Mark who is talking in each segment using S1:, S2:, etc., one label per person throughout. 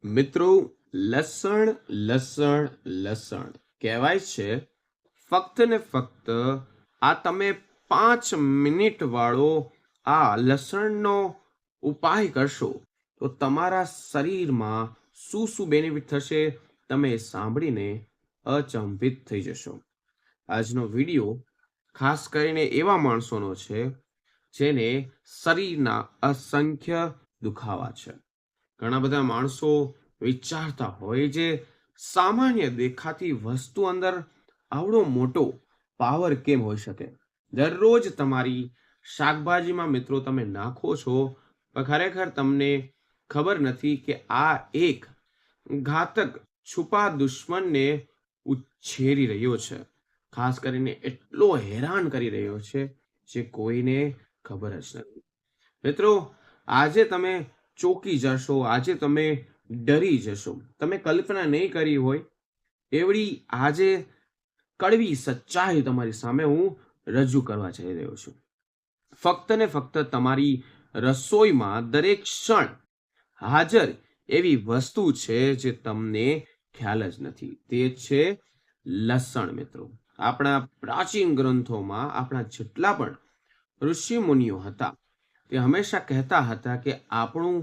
S1: મિત્રો, લસણ લસણ લસણ કહેવાય છે. ફક્ત ને ફક્ત આ તમે 5 મિનિટ વાળો આ લસણનો ઉપાય કરશો તો તમારા શરીરમાં શું શું બેનિફિટ થશે તમે સાંભળીને અચંબિત થઈ જશો. આજનો વિડીયો ખાસ કરીને એવા માણસોનો છે જેને શરીરના અસંખ્ય દુખાવા છે. ઘણા બધા માણસો વિચારતા હોય જે સામાન્ય દેખાતી વસ્તુ અંદર આવડો મોટો પાવર કેમ હોઈ શકે. દરરોજ તમારી શાકભાજીમાં મિત્રો તમે નાખો છો પણ ખરેખર તમને ખબર નથી કે આ એક ઘાતક છુપા દુશ્મનને ઉછેરી રહ્યો છે. ખાસ કરીને એટલો હેરાન કરી રહ્યો છે જે કોઈને ખબર જ નથી. મિત્રો, આજે તમે ચોકી જશો, આજે તમે ડરી જશો. તમે કલ્પના નહીં કરી હોય એવડી આજે કડવી સચ્ચાઈ તમારી સામે હું રજૂ કરવા જઈ રહ્યો છું. ફક્ત ને ફક્ત તમારી રસોઈમાં દરેક ક્ષણ હાજર એવી વસ્તુ છે જે તમને ખ્યાલ જ નથી. તે છે લસણ. મિત્રો, આપણા પ્રાચીન ગ્રંથોમાં આપણા જેટલા પણ ઋષિ મુનિઓ હતા તે હંમેશા કહેતા હતા કે આપણું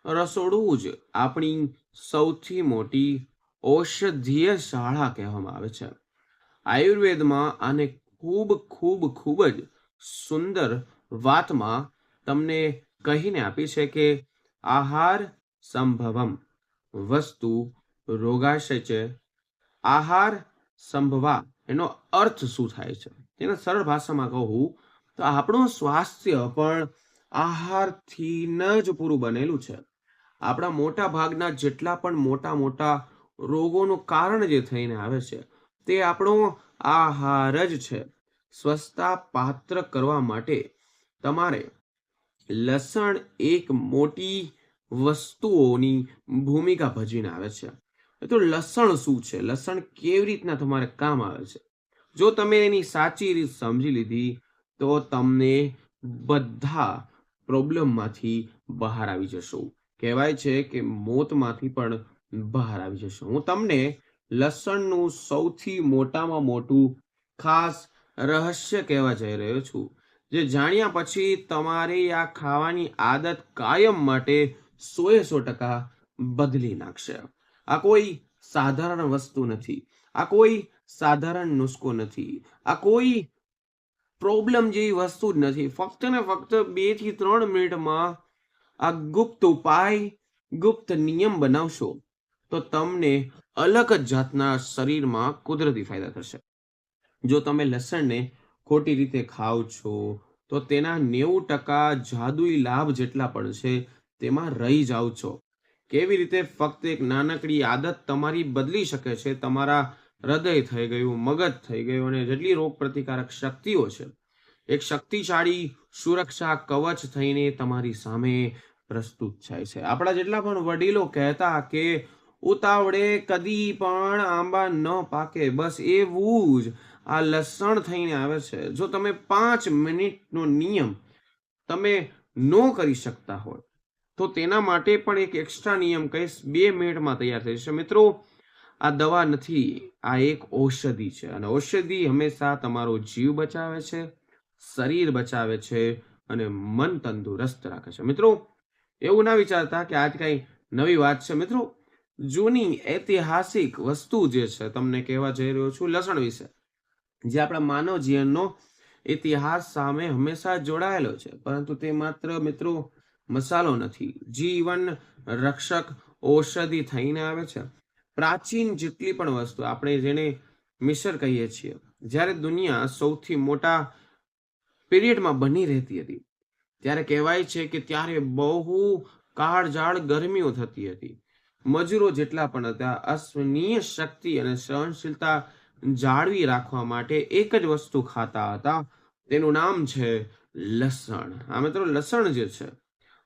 S1: રસોડું જ આપણી સૌથી મોટી ઔષધીય શાળા કહેવામાં આવે છે. આયુર્વેદમાં આને ખૂબ ખૂબ ખૂબ જ સુંદર વાતમાં તમને કહીને આપી છે કે આહાર સંભવમ વસ્તુ રોગાશય છે. આહાર સંભવા એનો અર્થ શું થાય છે? તેને સરળ ભાષામાં કહું તો આપણું સ્વાસ્થ્ય પણ આહારથી જ પૂરું બનેલું છે. આપણા મોટા ભાગના જેટલા પણ મોટા મોટા રોગોનું કારણ જે થઈને આવે છે તે આપણો આહાર જ છે. સ્વસ્થતા પાત્ર કરવા માટે તમારે લસણ એક મોટી વસ્તુઓની ભૂમિકા ભજવીને આવે છે. તો લસણ શું છે? લસણ કેવી રીતના તમારે કામ આવે છે? જો તમે એની સાચી રીત સમજી લીધી તો તમને બધા પ્રોબ્લેમમાંથી બહાર આવી જશો. કહેવાય છે કે મોતમાંથી પણ બહાર આવી જશો. હું તમને લસણનું સૌથી મોટામાં મોટું ખાસ રહસ્ય કહેવા જઈ રહ્યો છું જે જાણ્યા પછી તમારી આ ખાવાની આદત કાયમ માટે 100% બદલી નાખશે. આ કોઈ સાધારણ વસ્તુ નથી. આ કોઈ સાધારણ નુસ્ખો નથી. આ કોઈ પ્રોબ્લેમ જેવી વસ્તુ જ નથી. ફક્ત ને ફક્ત 2 થી 3 મિનિટમાં આ ગુપ્ત ઉપાય, ગુપ્ત નિયમ બનાવશો તો તમને અલગ જ જાતના શરીરમાં કુદરતી ફાયદા થશે. જો તમે લસણને ખોટી રીતે ખાઓ છો તો તેના 90% જાદુઈ લાભ જેટલા પણ છે તેમાં રહી જાઓ છો. કેવી રીતે? ફક્ત એક નાનકડી આદત તમારી બદલી શકે છે. તમારા હૃદય થઈ ગયું, મગજ થઈ ગયું અને જેટલી રોગ પ્રતિકારક શક્તિઓ છે એક શક્તિશાળી સુરક્ષા કવચ થઈને તમારી સામે પ્રસ્તુત થાય છે. આપણા જેટલા પણ વડીલો કહેતા કે ઉતાવળે કદી પણ આંબા ન પાકે, બસ એવું જ આ લસણ થઈને આવે છે. જો તમે 5 મિનિટનો નિયમ તમે ન કરી શકતા હોય તો તેના માટે પણ એક એક્સ્ટ્રા નિયમ કહીશ, 2 મિનિટમાં તૈયાર થઈ જશે. મિત્રો, આ દવા નથી, આ એક ઔષધિ છે અને ઔષધિ હંમેશા તમારો જીવ બચાવે છે, શરીર બચાવે છે અને મન તંદુરસ્ત રાખે છે. મિત્રો, એવું ના વિચારતા કે આજ કઈ નવી વાત છે. મિત્રો, જૂની ઐતિહાસિક વસ્તુ જે છે તમને કહેવા જઈ રહ્યો છું લસણ વિશે, જે આપણા માનવ જીવનનો ઇતિહાસ સામે હંમેશા જોડાયેલો છે. પરંતુ તે માત્ર મિત્રો મસાલો નથી, જીવન રક્ષક ઔષધિ થઈને આવે છે. પ્રાચીન જેટલી પણ વસ્તુ આપણે જેને મિસર કહીએ છીએ, જ્યારે દુનિયા સૌથી મોટા પીરિયડમાં બની રહેતી હતી ત્યારે કહેવાય છે કે ત્યારે બહુ કાળઝાળ ગરમીઓ થતી હતી. મજૂરો જેટલા પણ હતા અસ્વનીય શક્તિ અને સહનશીલતા જાળવી રાખવા માટે એક જ વસ્તુ ખાતા હતા. તેનું નામ છે લસણ. આ મિત્રો, લસણ જે છે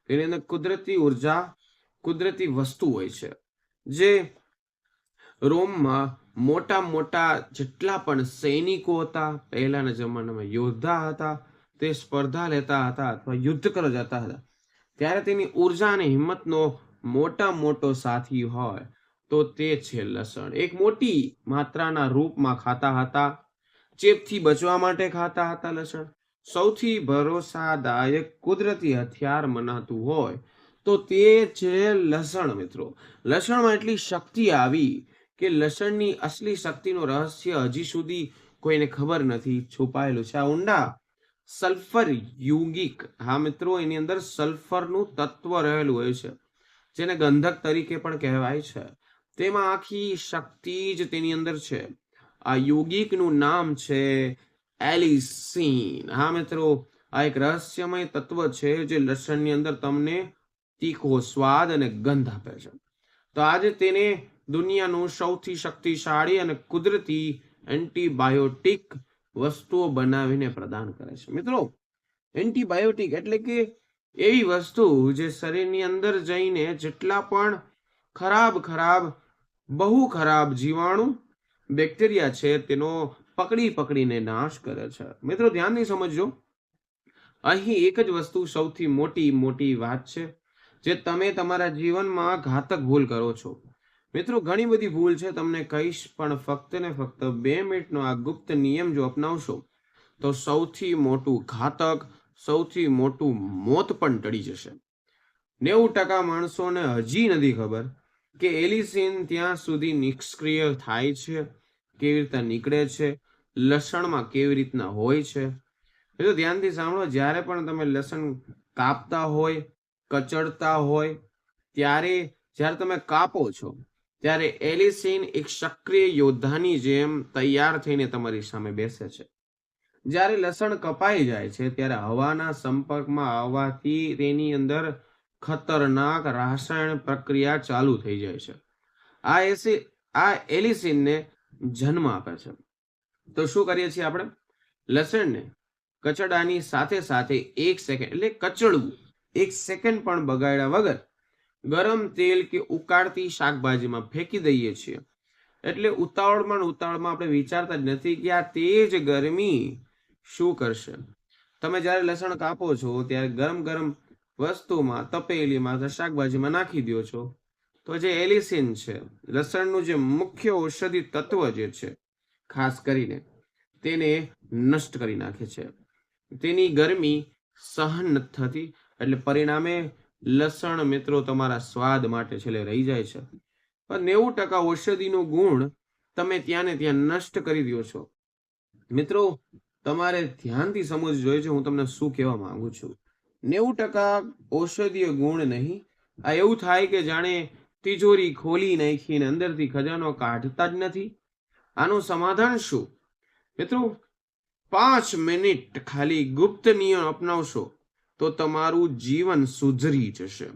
S1: તેની અંદર કુદરતી ઉર્જા, કુદરતી વસ્તુ હોય છે જે રોમમાં મોટા મોટા જેટલા પણ સૈનિકો હતા, પહેલાના જમાનામાં યોદ્ધા હતા, તે સ્પર્ધા લેતા હતા અથવા યુદ્ધ કરવા જતા હતા ત્યારે તેની ઉર્જા અને હિંમતનો મોટો સાથી હોય તો તે છે લસણ. એક મોટી માત્રાના રૂપમાં ખાતા હતા, ચેપથી બચવા માટે ખાતા હતા લસણ. સૌથી ભરોસાદાયક કુદરતી હથિયાર મનાતું હોય તો તે છે લસણ. મિત્રો, લસણમાં એટલી શક્તિ આવી કે લસણની અસલી શક્તિનું રહસ્ય હજી સુધી કોઈને ખબર નથી, છુપાયેલું છે. આ ઊંડા સલ્ફર યુગિક, હા મિત્રો, એની અંદર સલ્ફરનું તત્વ રહેલું હોય છે, જેને ગંધક તરીકે પણ કહેવાય છે. તેમાં આખી શક્તિ જ તેની અંદર છે. આ યુગિકનું નામ છે એલિસીન. હા મિત્રો, આ એક રહસ્યમય તત્વ છે જે લસણની અંદર તમને તીખો સ્વાદ અને ગંધ આપે છે. તો આજે તેને દુનિયાનું સૌથી શક્તિશાળી અને કુદરતી એન્ટીબાયોટિક વસ્તુઓ બનાવીને પ્રદાન કરે છે. મિત્રો, એન્ટીબાયોટિક એટલે કે એવી વસ્તુ જે શરીરની અંદર જઈને જેટલા પણ ખરાબ બહુ ખરાબ જીવાણુ બેક્ટેરિયા છે તેનો પકડીને નાશ કરે છે. મિત્રો, ધ્યાનથી સમજજો, અહીં એક જ વસ્તુ સૌથી મોટી વાત છે જે તમે તમારા જીવનમાં ઘાતક ભૂલ કરો છો. મિત્રો, ઘણી બધી ભૂલ છે, તમને કહીશ, પણ ફક્ત ને ફક્ત 2 મિનિટનો આ ગુપ્ત નિયમ જો અપનાવશો તો સૌથી મોટું ઘાતક, સૌથી મોટું મોત પણ ટળી જશે. 90% માણસોને હજી નથી ખબર કે એલિસીન ત્યાં સુધી નિષ્ક્રિય થાય છે, કેવી રીતના નીકળે છે, લસણમાં કેવી રીતના હોય છે. તો ધ્યાનથી સાંભળો, જ્યારે પણ તમે લસણ કાપતા હોય, કચડતા હોય, જ્યારે તમે કાપો છો ત્યારે એલિસીન એક સક્રિય યોદ્ધાની જેમ તૈયાર થઈને તમારી સામે બેસે છે. જ્યારે લસણ કપાઈ જાય છે ત્યારે હવાના સંપર્કમાં આવવાથી તેની અંદર ખતરનાક રાસાયણ પ્રક્રિયા ચાલુ થઈ જાય છે. આ એલિસીનને જન્મ આપે છે. તો શું કરીએ છીએ આપણે? લસણને કચડાની સાથે 1 સેકન્ડ, એટલે કચડવું, 1 સેકન્ડ પણ બગાડ્યા વગર ગરમ તેલ કે ઉકાળતી શાકભાજીમાં ફેંકી દઈએ છીએ. એટલે ઉતાવળમાં આપણે વિચારતા જ નથી કે આ તેજ ગરમી શું કરશે. તમે જ્યારે લસણ કાપો છો ત્યારે ગરમ વસ્તુમાં, તપેલીમાં, શાકભાજીમાં નાખી દો છો તો જે એલિસીન છે, લસણનું જે મુખ્ય ઔષધિ તત્વ જે છે, ખાસ કરીને તેને નષ્ટ કરી નાખે છે. તેની ગરમી સહન નથી થતી, એટલે પરિણામે લસણ, મિત્રો, તમારા સ્વાદ માટે છેલ્લે રહી જાય છે, પણ 90% ઔષધિનો ગુણ તમે ત્યાં ને ત્યાં નષ્ટ કરી દો છો. મિત્રો, તમારે ધ્યાનથી સમજવું જોઈએ છે હું તમને શું કહેવા માંગુ છું. 90% ઔષધીય ગુણ નહીં. આ એવું થાય કે જાણે તિજોરી ખોલી નાખીને અંદરથી ખજાનો કાઢતા જ નથી. આનું સમાધાન શું? મિત્રો, 5 મિનિટ ખાલી ગુપ્ત નિયમ અપનાવશો તો તમારું જીવન સુધરી જશે.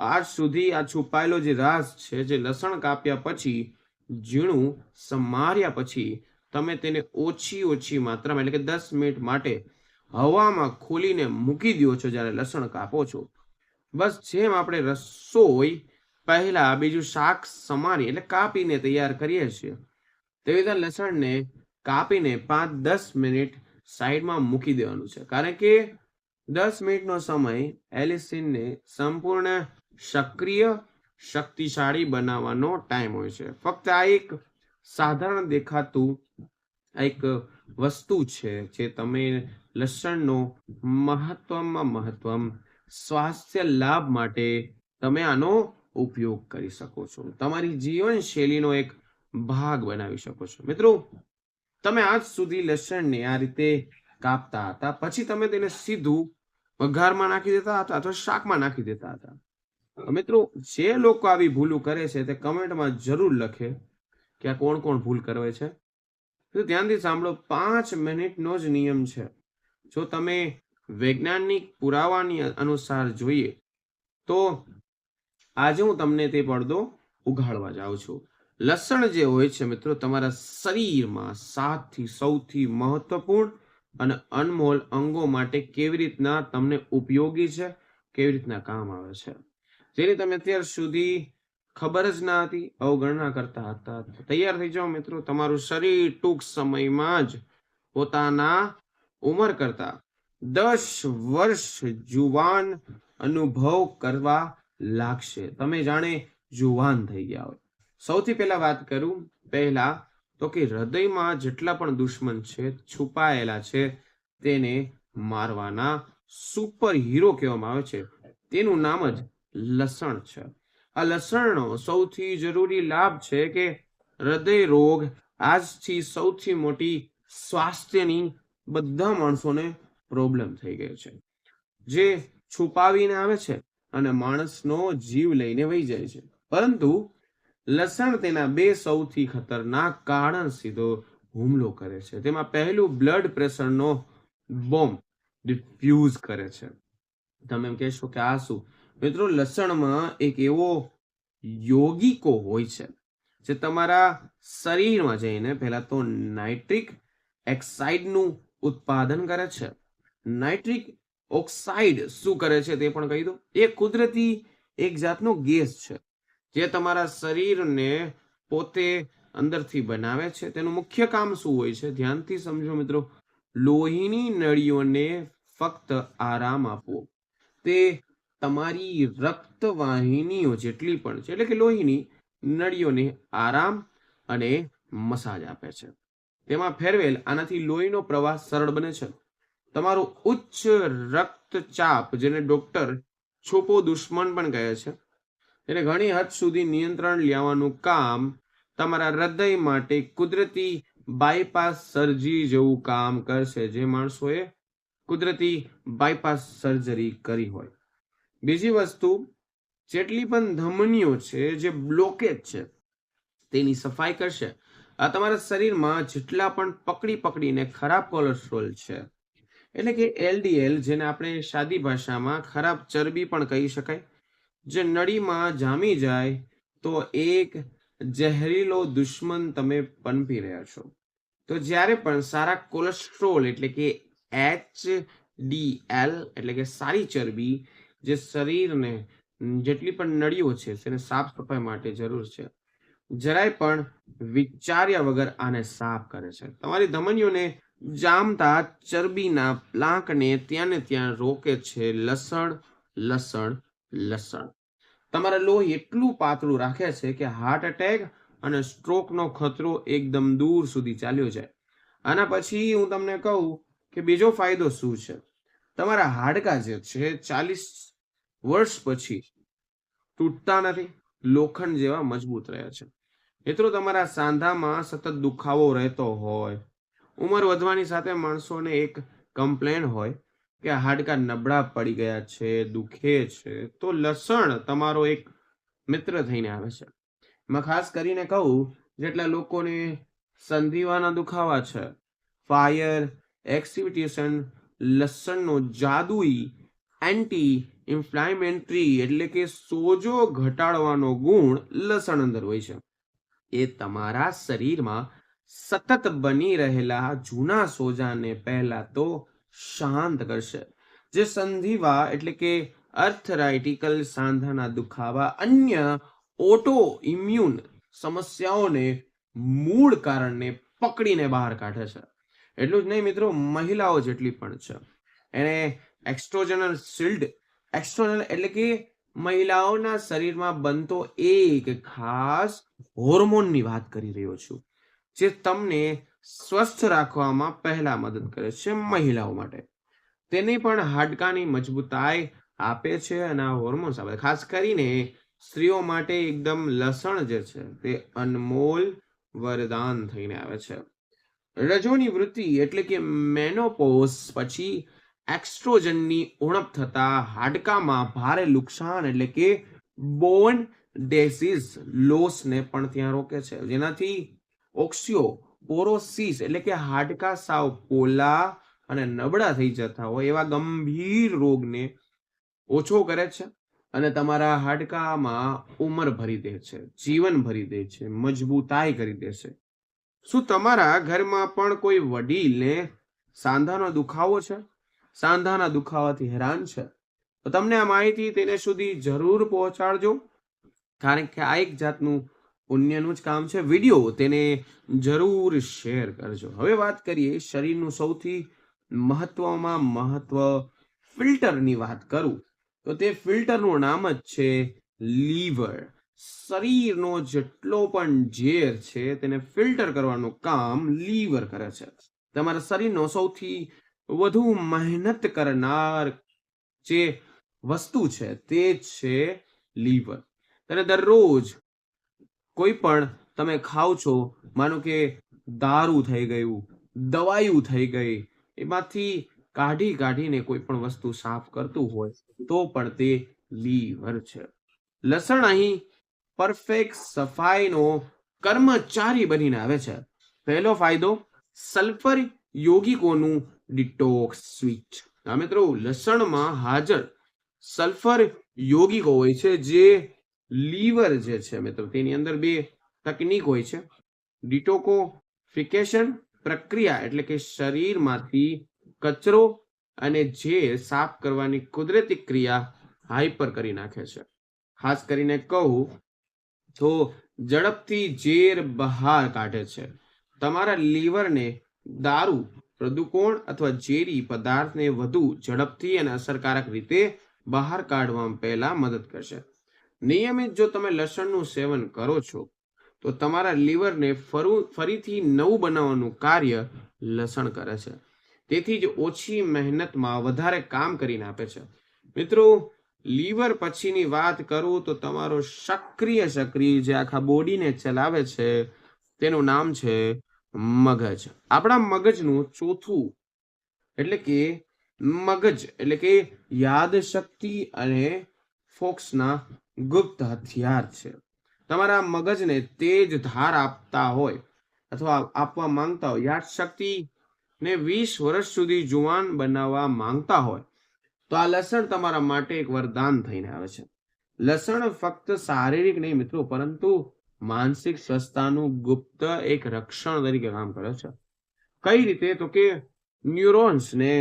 S1: આજ સુધી આ છુપાયેલો જે રાજ છે, જે લસણ કાપ્યા પછી, ઝીણું સમાર્યા પછી તમે તેને ઓછી માત્રામાં, એટલે કે 10 મિનિટ માટે હવામાં ખોલીને મૂકી દો છો જ્યારે લસણ કાપો છો. બસ જેમ આપણે રસોઈ પહેલા બીજું શાક સમારી, એટલે કાપીને તૈયાર કરીએ છીએ, તેવી રીતે લસણને કાપીને 5-10 મિનિટ સાઈડમાં મૂકી દેવાનું છે. કારણ કે 10 મિનિટનો સમય એલિસીનને સંપૂર્ણ સક્રિય, શક્તિશાળી બનાવવાનો ટાઈમ હોય છે. ફક્ત આ એક સાધારણ દેખાતું એક વસ્તુ છે જે તમે લસણનો મહત્વમ સ્વાસ્થ્ય લાભ માટે તમે આનો ઉપયોગ કરી શકો છો, તમારી જીવનશૈલીનો એક ભાગ બનાવી શકો છો. મિત્રો, તમે આજ સુધી લસણને આ રીતે કાપતા હતા, પછી તમે તેને સીધું વઘારમાં નાખી દેતા હતા અથવા શાકમાં નાખી દેતા હતા. મિત્રો, જે લોકો આવી ભૂલો કરે છે તે કમેન્ટમાં જરૂર લખે કે આ કોણ ભૂલ કરે છે. તો ધ્યાનથી સાંભળો, 5 મિનિટનો જ નિયમ છે. જો તમે વૈજ્ઞાનિક પુરાવાની અનુસાર જોઈએ તો આજે હું તમને તે પડદો ઉઘાડવા જાઉં છું. લસણ જે હોય છે મિત્રો, તમારા શરીરમાં 7થી સૌથી મહત્વપૂર્ણ અને અનમોલ અંગો માટે કેવી રીતના તમને ઉપયોગી છે, કેવી રીતના કામ આવે છે, જેની તમે અત્યાર સુધી ખબર જ ના હતી, અવગણના કરતા હતા. તૈયાર થઈ જાઓ મિત્રો, તમારું શરીર ટૂંક સમયમાં જ પોતાના ઉંમર કરતા 10 વર્ષ જુવાન અનુભવ કરવા લાગશે, તમે જાણે જુવાન થઈ ગયા હોય. સૌથી પહેલા વાત કરું પહેલા તો કે હૃદયમાં જેટલા પણ દુશ્મન છે છુપાયેલા છે તેને મારવાના સુપર હીરો કહેવામાં આવે છે. તેનું નામ જ લસણ છે. આ લસણનો સૌથી જરૂરી લાભ છે કે હૃદય રોગ આજથી સૌથી મોટી સ્વાસ્થ્યની બધા માણસોને પ્રોબ્લેમ થઈ ગયો છે, જે છુપાવીને આવે છે અને માણસનો જીવ લઈને વહી જાય છે. પરંતુ લસણ તેના બે સૌથી ખતરનાક કારણ સીધો હુમલો કરે છે. તેમાં પહેલું બ્લડ પ્રેશરનો બોમ્બ ડિફ્યુઝ કરે છે. તમે એમ કહેશો કે આ શું? મિત્રો, લસણમાં એક એવો યૌગિકો હોય છે જે તમારા શરીરમાં જઈને પહેલા તો નાઇટ્રિક ઓક્સાઇડનું ઉત્પાદન કરે છે. નાઇટ્રિક ઓક્સાઇડ શું કરે છે તે પણ કહી દો. એ કુદરતી એક જાતનો ગેસ છે જે તમારા શરીરને પોતે અંદરથી બનાવે છે. તેનું મુખ્ય કામ શું હોય છે? ધ્યાનથી સમજો મિત્રો. લોહીની નળીઓને ફક્ત આરામ આપવો. તે તમારી રક્તવાહિનીઓ જેટલી પણ છે એટલે કે લોહીની નળીઓને આરામ અને મસાજ આપે છે. તેમાં ફેરવેલ આનાથી લોહીનો પ્રવાહ સરળ બને છે. તમારું ઉચ્ચ રક્તચાપ, જેને ડોક્ટર છુપો દુશ્મન પણ કહે છે, એને ઘણી હદ સુધી નિયંત્રણ લેવાનું કામ તમારા હૃદય માટે કુદરતી બાયપાસ સર્જરી જેવું કામ કરશે, જે માણસોએ કુદરતી બાયપાસ સર્જરી કરી હોય. બીજી વસ્તુ, જેટલી પણ ધમનીઓ છે જે બ્લોકેજ છે તેની સફાઈ કરશે. આ તમારા શરીરમાં જેટલા પણ પકડીને ખરાબ કોલેસ્ટ્રોલ છે એટલે કે LDL, જેને આપણે સાદી ભાષામાં ખરાબ ચરબી પણ કહી શકાય, જે નળીમાં જામી જાય તો એક ઝેરીલો દુશ્મન તમે પનપી રહ્યા છો. તો જ્યારે પણ સારા કોલેસ્ટ્રોલ એટલે કે HDL એટલે કે સારી ચરબી, જે શરીરને જેટલી પણ નળીઓ છે તેને સાફ સફાઈ માટે જરૂર છે, જરાય પણ વિચાર્યા વગર આને સાફ કરે છે. તમારી ધમનીઓને જામતા ચરબીના પ્લાકને ત્યાં ને ત્યાં રોકે છે. લસણ લસણ લસણ તમારા લોહી એટલું પાતળું રાખે છે કે હાર્ટ એટેક અને સ્ટ્રોકનો ખતરો એકદમ દૂર સુધી ચાલ્યો જાય. આના પછી હું તમને કહું કે બીજો ફાયદો શું છે. તમારા હાડકા જે છે 40 વર્ષ પછી તૂટતા નથી, લોખંડ જેવા મજબૂત રહે છે. મિત્રો, તમારા સાંધામાં સતત દુખાવો રહેતો હોય, ઉંમર વધવાની સાથે માણસોને એક કમ્પ્લેન હોય કે હાડકા નબળા પડી ગયા છે, દુખે છે, તો લસણ તમારો એક મિત્ર થઈને આવે છે. એમાં ખાસ કરીને કહું, જેટલા લોકોને સંધિવાના દુખાવા છે, ફાયર એક્સિવિટેશન, લસણનો જાદુઈ એન્ટી ઇન્ફ્લામેટરી એટલે કે સોજો ઘટાડવાનો ગુણ લસણ અંદર હોય છે. એ તમારા શરીરમાં સતત બની રહેલા જૂના સોજાને પહેલા તો શાંત કરશે. જે સંધિવા એટલે કે આર્થરાઇટિકલ સાંધાના દુખાવા, અન્ય ઓટો ઇમ્યુન સમસ્યાઓને મૂળ કારણને પકડીને બહાર કાઢે છે. એટલું જ નહીં મિત્રો, મહિલાઓ જેટલી પણ છે એને એક્સ્ટ્રોજનલ શિલ્ડ, એક્સ્ટ્રોજનલ એટલે કે મહિલાઓના શરીરમાં બનતો એક ખાસ હોર્મોનની વાત કરી રહ્યો છું, જે તમને સ્વસ્થ રાખવામાં પહેલા મદદ કરે છે મહિલાઓ માટે. તેને પણ હાડકાની મજબૂતાઈ આપે છે અને આ હોર્મોન્સ આપે. ખાસ કરીને સ્ત્રીઓ માટે એકદમ લસણ જે છે તે અનમોલ વરદાન થઈને આવે છે. રજોની વૃત્તિ એટલે કે મેનોપોઝ પછી એક્સ્ટ્રોજનની ઉણપ થતા હાડકામાં ભારે નુકસાન એટલે કે બોન ડિસીઝ લોસને પણ ત્યાં રોકે છે, જેનાથી ઓસ્ટિયોપોરોસિસ એટલે કે હાડકા સાવ પોલા અને નબળા થઈ જતા હોય એવા ગંભીર રોગને ઓછો કરે છે અને તમારા હાડકામાં ઉંમર ભરી દે છે, જીવન ભરી દે છે, મજબૂતાઈ કરી દે છે. શું તમારા ઘરમાં પણ કોઈ વડીલને સાંધાનો દુખાવો છે, સાંધાના દુખાવાથી હેરાન છે, તો તમને આ માહિતી તેને સુધી જરૂર પહોંચાડજો, કારણ કે આ એક જાતનું પુણ્યનું જ કામ છે. વિડીયો તેને જરૂર શેર કરજો. હવે વાત કરીએ શરીરનું સૌથી મહત્વ ફિલ્ટરની વાત કરું તો તે ફિલ્ટરનું નામ જ છે લીવર. શરીરનો જેટલો પણ ઝેર છે તેને ફિલ્ટર કરવાનું કામ લીવર કરે છે. તમારા શરીરનો સૌથી વધુ મહેનત કરનાર જે વસ્તુ છે તે છે લીવર. અને દરરોજ કોઈ પણ તમે ખાઓ છો, માનો કે દારૂ થઈ ગયું, દવાયું થઈ ગઈ, એમાંથી કાઢીને કોઈ પણ વસ્તુ સાફ કરતું હોય તો પણ તે લીવર છે. લસણ અહીં પરફેક્ટ સફાઈનો કર્મચારી બનીને આવે છે. પહેલો ફાયદો, સલ્ફર યૌગિકોનું ડિટોક્સ સ્વિચ. મિત્રો, લસણમાં હાજર સલ્ફર યૌગિકો હોય છે જે લીવર જે છે મિત્રો તેની અંદર બે તકનીક હોય છે. ડિટોકોફિકેશન પ્રક્રિયા એટલે કે શરીરમાંથી કચરો અને ઝેર સાફ કરવાની કુદરતી ક્રિયા હાઈપર કરી નાખે છે. ખાસ કરીને કહું તો ઝડપથી ઝેર બહાર કાઢે છે. તમારા લીવરને દારૂ, પ્રદૂષણ અથવા ઝેરી પદાર્થને વધુ ઝડપથી અને અસરકારક રીતે બહાર કાઢવામાં પહેલા મદદ કરશે. નિયમિત જો તમે લસણનું સેવન કરો છો તો તમારા લીવરને ફરીથી નવું બનાવવાનું કાર્ય લસણ કરે છે. તેથી જ ઓછી મહેનતમાં વધારે કામ કરીને આપે છે. મિત્રો, લીવર પછીની વાત કરું તો તમારો સક્રિય જે આખા બોડીને ચલાવે છે તેનું નામ છે મગજ. આપણા મગજનું ચોથું એટલે કે યાદશક્તિ અને ફોક્સના ગુપ્ત હથિયાર છે. તમારા મગજને તેજ ધાર આપતા હોય અથવા આપવા માંગતા હોય, યાદશક્તિ ને 20 વર્ષ સુધી જુવાન બનાવવા માંગતા હોય તો આ લસણ તમારા માટે એક વરદાન થઈને આવે છે. લસણ ફક્ત શારીરિક નહીં મિત્રો, પરંતુ માનસિક સ્વસ્થતાનું ગુપ્ત એક રક્ષણ તરીકે કામ કરે છે. કઈ રીતે? તો કે ન્યુરોન્સને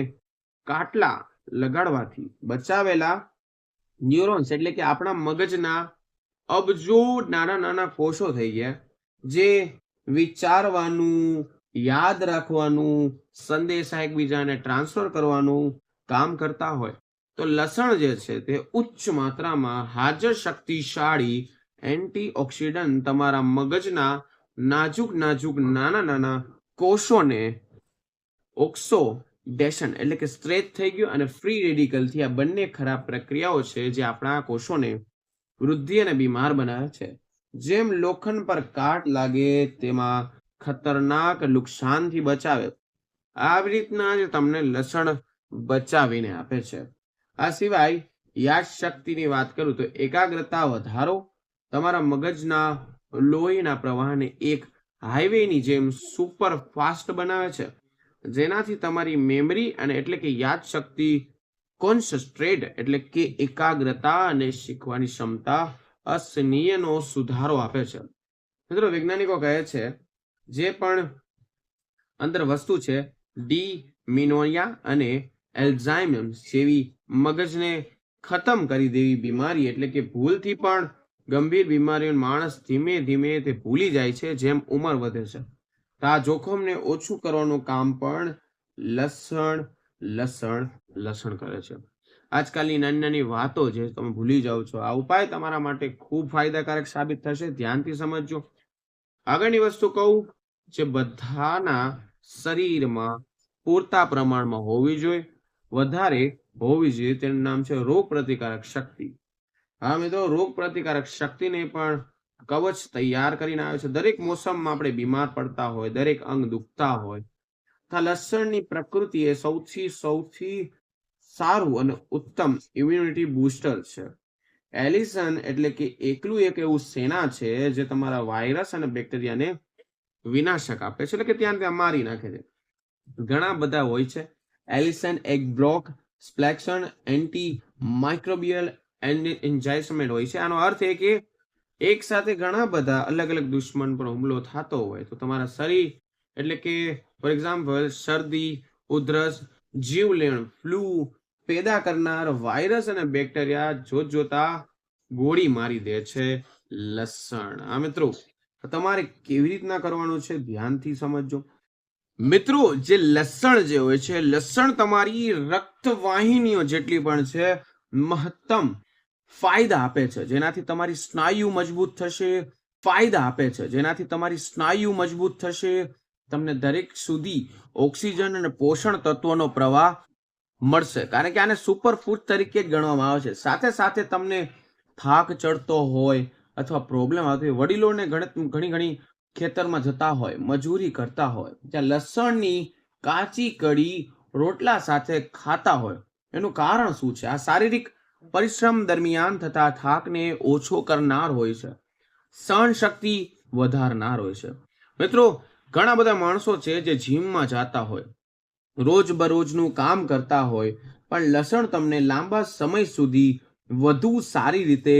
S1: કાટલા લગાડવાથી બચાવેલા ન્યુરોન્સ એટલે કે આપણા મગજના અબજો નાના કોષો થઈ ગયા જે વિચારવાનું, યાદ રાખવાનું, સંદેશા એકબીજાને ટ્રાન્સફર કરવાનું કામ કરતા હોય તો લસણ જે છે તે ઉચ્ચ માત્રામાં હાજર શક્તિશાળી એન્ટીઓક્સિડન્ટ તમારા મગજના નાજુક નાના કોષોને ઓક્સિડેશન એટલે કે સ્ટ્રેચ થઈ ગયું અને ફ્રી રેડિકલથી આ બંને ખરાબ પ્રક્રિયાઓ છે જે આપણા કોષોને વૃદ્ધિ અને બીમાર બનાવે છે. જેમ લોખંડ પર કાટ લાગે તેમાં ખતરનાક નુકસાનથી બચાવે, આવી રીતના જ તમને લસણ બચાવીને આપે છે. આ સિવાય યાદશક્તિની વાત કરું તો એકાગ્રતા વધારો, તમારા મગજના લોહીના પ્રવાહને એક હાઈવેની જેમ સુપર ફાસ્ટ બનાવે છે, જેનાથી તમારી મેમરી અને એટલે કે યાદશક્તિ, કોન્સન્ટ્રેટ એટલે કે એકાગ્રતા અને શીખવાની ક્ષમતા અસહનીયનો સુધારો આપે છે. મિત્રો, વૈજ્ઞાનિકો કહે છે જે પણ અંદર વસ્તુ છે ડિમેનોરિયા અને એલ્ઝાઇમર જેવી મગજને ખતમ કરી દેવી બીમારી એટલે કે ભૂલથી પણ ગંભીર બીમારીઓ માણસ ધીમે તે ભૂલી જાય છે જેમ ઉંમર વધે છે. તો આ જોખમને ઓછું કરવાનું કામ પણ લસણ કરે છે. આજકાલની નાની વાતો જે તમે ભૂલી જાઓ છો, આ ઉપાય તમારા માટે ખૂબ ફાયદાકારક સાબિત થશે. ધ્યાનથી સમજજો. આગળની વસ્તુ કહું જે બધાના શરીરમાં પૂરતા પ્રમાણમાં હોવી જોઈએ, વધારે હોવી જોઈએ, તેનું નામ છે રોગ પ્રતિકારક શક્તિ. હા મિત્રો, રોગ પ્રતિકારક શક્તિને પણ કવચ તૈયાર કરીને આવે છે. દરેક મોસમમાં આપણે બીમાર પડતા હોય, દરેક અંગ દુખતા હોય, લસણની પ્રકૃતિ એ સૌથી સારું અને ઉત્તમ ઇમ્યુનિટી બૂસ્ટર છે. એલિસન એટલે કે એકલું એક એવું સેના છે જે તમારા વાયરસ અને બેક્ટેરિયાને વિનાશક આપે છે, એટલે કે ત્યાં મારી નાખે છે. ઘણા બધા હોય છે. એલિસન એક બ્લોક સ્પ્લેક્શન એન્ટી માઇક્રોબિયલ એન્જાઇસમેન્ટ હોય છે. આનો અર્થ એ કે એક સાથે ઘણા બધા અલગ દુશ્મન પર હુમલો થતો હોય તો તમારા શરીર એટલે કે ફોર એક્ઝામ્પલ શરદી, ઉધરસ, જીવલેણ, ફ્લૂ પેદા કરનાર વાયરસ અને બેક્ટેરિયા જોતા ગોળી મારી દે છે લસણ. આ મિત્રો, તમારે કેવી રીતના કરવાનું છે ધ્યાનથી સમજજો. મિત્રો, જે લસણ જે હોય છે, લસણ તમારી રક્તવાહિનીઓ જેટલી પણ છે મહત્તમ ફાયદા આપે છે, જેનાથી તમારી સ્નાયુ મજબૂત થશે. ફાયદા આપે છે જેનાથી તમારી સ્નાયુ મજબૂત થશે. તમને દરેક સુધી ઓક્સિજન અને પોષણ તત્વોનો પ્રવાહ મળશે, કારણ કે આને સુપરફૂડ તરીકે જ ગણવામાં આવે છે. સાથે સાથે તમને થાક ચડતો હોય અથવા પ્રોબ્લેમ આવતી હોય, વડીલોને ઘણી ખેતરમાં જતા હોય, મજૂરી કરતા હોય, ત્યાં લસણની કાચી કડી રોટલા સાથે ખાતા હોય, એનું કારણ શું છે? આ શારીરિક પરિશ્રમ દરમિયાન થતા થાકને ઓછો કરનાર હોય છે, સહન શક્તિ વધારનાર હોય છે. મિત્રો, ઘણા બધા માણસો છે જે જીમમાં જતા હોય, રોજબરોજનું કામ કરતા હોય, પણ લસણ તમને લાંબા સમય સુધી વધુ સારી રીતે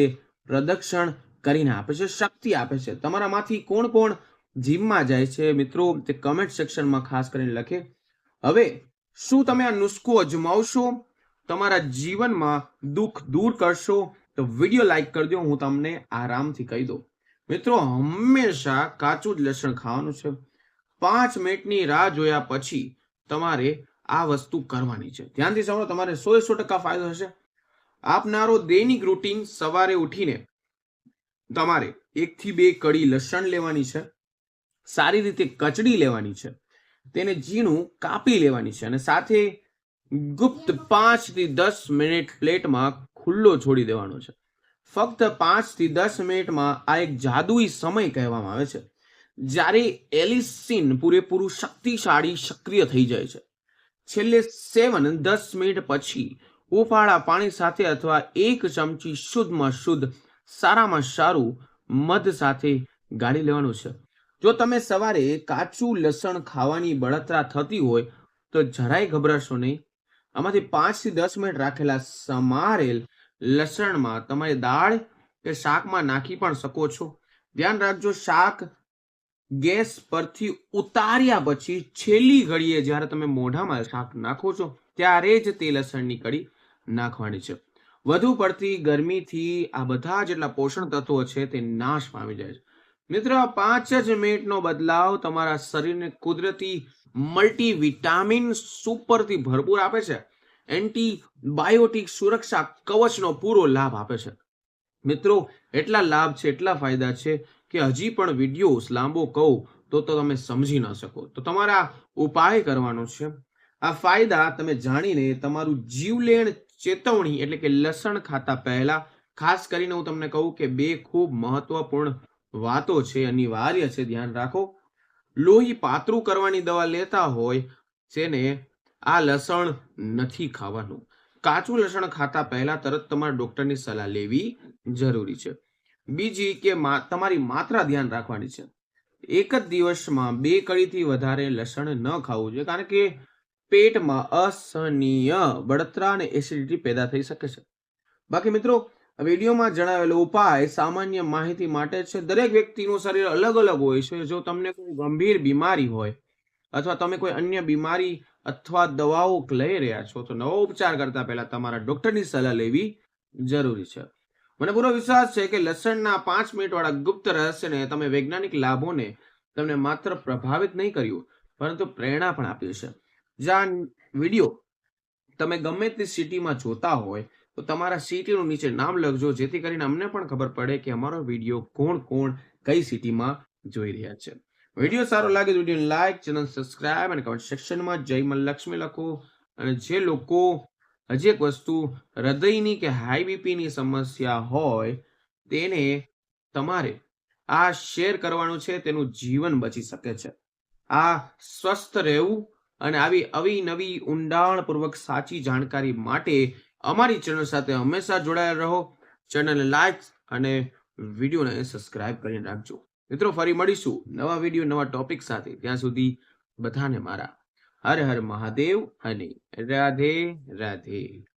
S1: પ્રદર્શન કરીને આપે છે, શક્તિ આપે છે. તમારામાંથી કોણ કોણ જીમમાં જાય છે મિત્રો, તે કમેન્ટ સેક્શનમાં ખાસ કરીને લખે. હવે શું તમે આ નુસ્ખો અજમાવશો? તમારા જીવનમાં દુઃખ દૂર કરશો? તો વિડીયો લાઈક કરજો, હું તમને આરામથી કહી દઉં. મિત્રો, હંમેશા કાચું જ લસણ ખાવાનું છે. 5 મિનિટની રાહ જોયા પછી તમારે આ વસ્તુ કરવાની છે. ધ્યાનથી સાંભળો, તમારે 100% ફાયદો થશે. આપનારો દૈનિક રૂટીન: સવારે ઉઠીને તમારે 1 થી 2 કડી લસણ લેવાની છે, સારી રીતે કચડી લેવાની છે, તેને ઝીણું કાપી લેવાની છે, અને સાથે ગુપ્ત 5 થી 10 મિનિટ પ્લેટમાં ખુલ્લો છોડી દેવાનો છે. ફક્ત 5 થી 10 મિનિટમાં આ એક જાદુઈ સમય કહેવામાં આવે છે, જ્યારે એલિસિન પૂરેપૂરું શક્તિશાળી સક્રિય થઈ જાય છે. છેલ્લે 7-10 મિનિટ પછી ઉફાળા પાણી સાથે અથવા 1 ચમચી શુદ્ધમાં શુદ્ધ સારામાં સારું મધ સાથે ગાળી લેવાનું છે. જો તમે સવારે કાચું લસણ ખાવાની બળતરા થતી હોય તો જરાય ગભરાશો નહીં. આમાંથી 5 થી 10 મિનિટ રાખેલા સમારેલ લસણમાં તમારી દાળ કે શાકમાં નાખી પણ શકો છો. ધ્યાન રાખજો, શાક ગેસ પરથી ઉતાર્યા પછી છેલ્લી ઘડીએ જ્યારે તમે મોઢામાં શાક નાખો છો ત્યારે જ તે લસણની કડી નાખવાની છે. વધુ પડતી ગરમીથી આ બધા જેટલા પોષણ તત્વો છે તે નાશ પામી જાય છે. મિત્રો, 5 જ મિનિટનો બદલાવ તમારા શરીરને કુદરતી મલ્ટીવિટામિન સુપરથી ભરપૂર આપે છે, એન્ટીબાયોટિક સુરક્ષા કવચનો પૂરો લાભ આપે છે. મિત્રો, એટલા લાભ છે, એટલા ફાયદા છે કે હજી પણ વિડીયો લાંબો કહું તો તમે સમજી ન શકો. તો તમારા ઉપાય કરવાનો છે. આ ફાયદા તમે જાણીને તમારું જીવલેણ ચેતવણી એટલે કે લસણ ખાતા પહેલા ખાસ કરીને હું તમને કહું કે 2 ખૂબ મહત્વપૂર્ણ વાતો છે, અનિવાર્ય છે, ધ્યાન રાખો. લોહી પાતળું કરવાની દવા લેતા હોય તેને આ લસણ નથી ખાવાનું. કાચું લસણ ખાતા પહેલા તરત તમારા ડોક્ટરની સલાહ લેવી જરૂરી છે. બીજી કે તમારી માત્રા ધ્યાન રાખવાની છે. એક જ દિવસમાં 2 કડીથી વધારે લસણ ન ખાવું જોઈએ, કારણ કે પેટમાં અસહનીય બળતરા અને એસિડિટી પેદા થઈ શકે છે. બાકી મિત્રો, વિડીયોમાં જણાવેલો ઉપાય સામાન્ય માહિતી માટે છે. દરેક વ્યક્તિનું શરીર અલગ અલગ હોય છે. જો તમને કોઈ ગંભીર બીમારી હોય અથવા તમે કોઈ અન્ય બીમારી અથવા દવાઓ લઈ રહ્યા છો તો નવો ઉપચાર કરતા પહેલા તમારા ડોક્ટરની સલાહ લેવી જરૂરી છે. મને પૂરો વિશ્વાસ છે કે લસણના 5 મિનિટ વાળા ગુપ્ત રહસ્યને તમે વૈજ્ઞાનિક લાભોને તમને માત્ર પ્રભાવિત નહીં કર્યું પરંતુ પ્રેરણા પણ આપી છે. જ્યાં વિડીયો તમે ગમે તે સિટીમાં જોતા હોય તો તમારા સિટીનું નીચે નામ લખજો, જેથી કરીને અમને પણ ખબર પડે કે અમારો વિડીયો કોણ કોણ કઈ સિટીમાં જોઈ રહ્યા છે. વિડીયો સારો લાગે તો વિડીયોને લાઈક, ચેનલ સબસ્ક્રાઇબ અને કમેન્ટ સેક્શનમાં જય માં લક્ષ્મી લખો. અને જે લોકો હજી એક વસ્તુ, હૃદયની કે હાઈ બીપીની સમસ્યા હોય તેને તમારે આ શેર કરવાનું છે, તેનું જીવન બચી શકે છે. આ સ્વસ્થ રહેવું અને આવી અવિનવી ઊંડાણપૂર્વક સાચી જાણકારી માટે અમારી ચેનલ સાથે હંમેશા જોડાયેલા રહો. ચેનલને લાઈક અને વિડીયોને સબસ્ક્રાઇબ કરીને રાખજો. મિત્રો, ફરી મળીશું નવા વિડીયો નવા ટોપિક સાથે. ત્યાં સુધી બધાને મારા હર હર મહાદેવ અને રાધે રાધે.